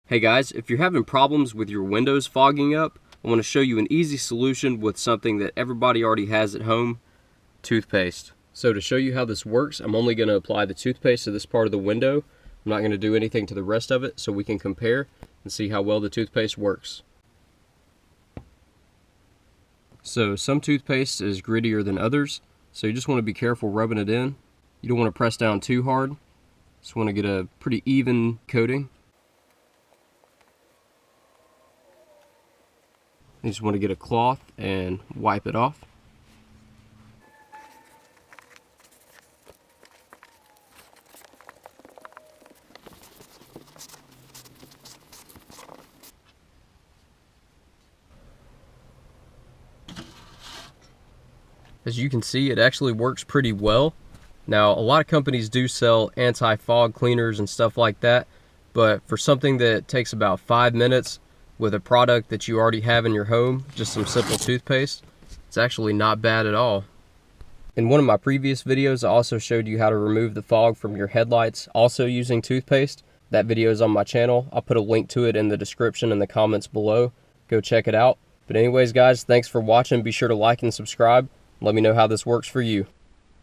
Hey guys, if you're having problems with your windows fogging up, I want to show you an easy solution with something that everybody already has at home, toothpaste. So to show you how this works, I'm only going to apply the toothpaste to this part of the window. I'm not going to do anything to the rest of it so we can compare and see how well the toothpaste works. So some toothpaste is grittier than others, so you just want to be careful rubbing it in. You don't want to press down too hard. Just want to get a pretty even coating. You just want to get a cloth and wipe it off. As you can see, it actually works pretty well. Now, a lot of companies do sell anti-fog cleaners and stuff like that, but for something that takes about 5 minutes with a product that you already have in your home, just some simple toothpaste, it's actually not bad at all. In one of my previous videos, I also showed you how to remove the fog from your headlights, also using toothpaste. That video is on my channel. I'll put a link to it in the description and the comments below. Go check it out. But anyways, guys, thanks for watching. Be sure to like and subscribe. Let me know how this works for you.